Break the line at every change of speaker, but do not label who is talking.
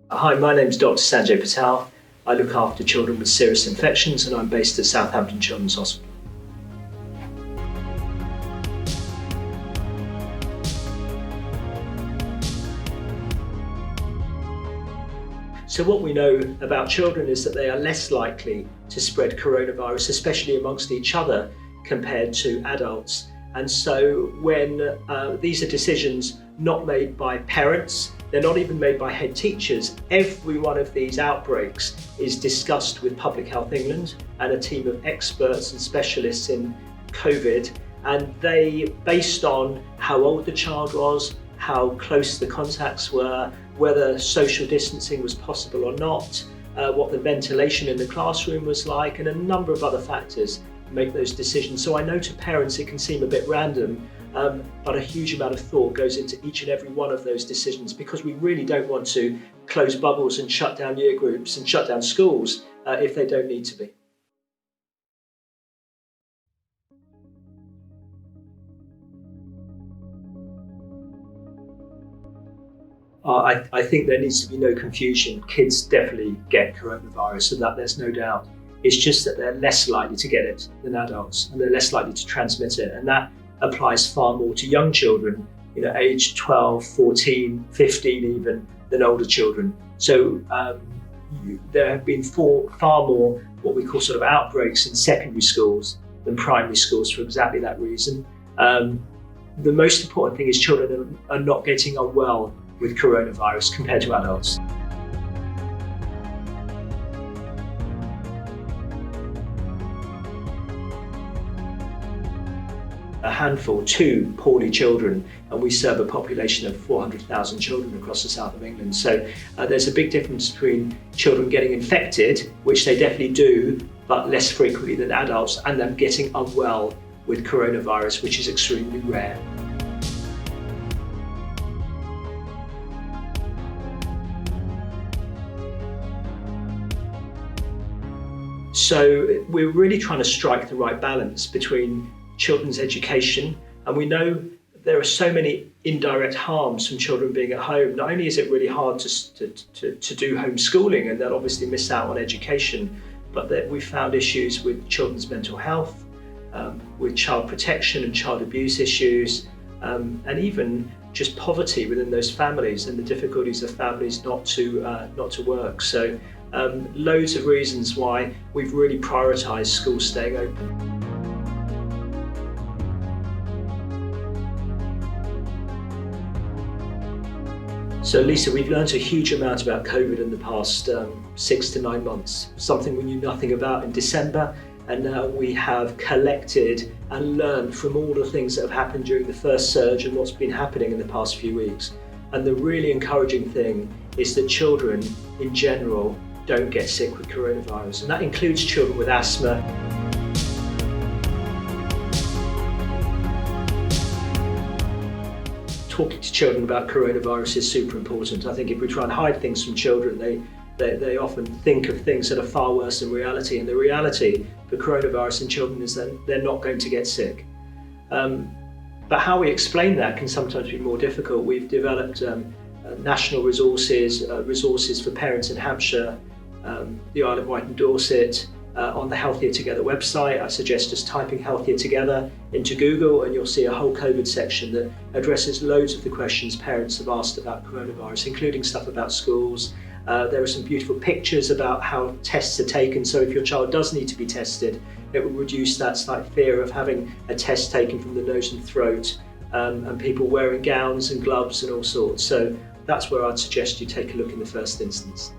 Hi, my name's Dr Sanjay Patel. I look after children with serious infections and I'm based at Southampton Children's Hospital. So what we know about children is that they are less likely to spread coronavirus, especially amongst each other, compared to adults. And so when these are decisions not made by parents, they're not even made by head teachers. Every one of these outbreaks is discussed with Public Health England and a team of experts and specialists in COVID. And they, based on how old the child was, how close the contacts were, whether social distancing was possible or not, what the ventilation in the classroom was like, and a number of other factors, make those decisions. So I know to parents it can seem a bit random, but a huge amount of thought goes into each and every one of those decisions, because we really don't want to close bubbles and shut down year groups and shut down schools if they don't need to be. I think there needs to be no confusion. Kids definitely get coronavirus, and that there's no doubt. It's just that they're less likely to get it than adults, and they're less likely to transmit it. And that applies far more to young children, aged 12, 14, 15 even, than older children. So there have been far more what we call sort of outbreaks in secondary schools than primary schools for exactly that reason. The most important thing is children are not getting unwell with coronavirus compared to adults. A handful, 2 poorly children, and we serve a population of 400,000 children across the south of England. So there's a big difference between children getting infected, which they definitely do, but less frequently than adults, and them getting unwell with coronavirus, which is extremely rare. So we're really trying to strike the right balance between children's education, and we know there are so many indirect harms from children being at home. Not only is it really hard to do homeschooling, and they'll obviously miss out on education, but that we've found issues with children's mental health, with child protection and child abuse issues, and even just poverty within those families and the difficulties of families not to work. So loads of reasons why we've really prioritised schools staying open. So Lisa, we've learned a huge amount about COVID in the past 6 to 9 months, something we knew nothing about in December, and now we have collected and learned from all the things that have happened during the first surge and what's been happening in the past few weeks. And the really encouraging thing is that children in general don't get sick with coronavirus, and that includes children with asthma. Talking to children about coronavirus is super important. I think if we try and hide things from children, they often think of things that are far worse than reality, and the reality for coronavirus in children is that they're not going to get sick. But how we explain that can sometimes be more difficult. We've developed national resources for parents in Hampshire, the Isle of Wight and Dorset, on the Healthier Together website. I suggest just typing Healthier Together into Google, and you'll see a whole COVID section that addresses loads of the questions parents have asked about coronavirus, including stuff about schools. There are some beautiful pictures about how tests are taken, so if your child does need to be tested, it will reduce that slight fear of having a test taken from the nose and throat, and people wearing gowns and gloves and all sorts. So that's where I'd suggest you take a look in the first instance.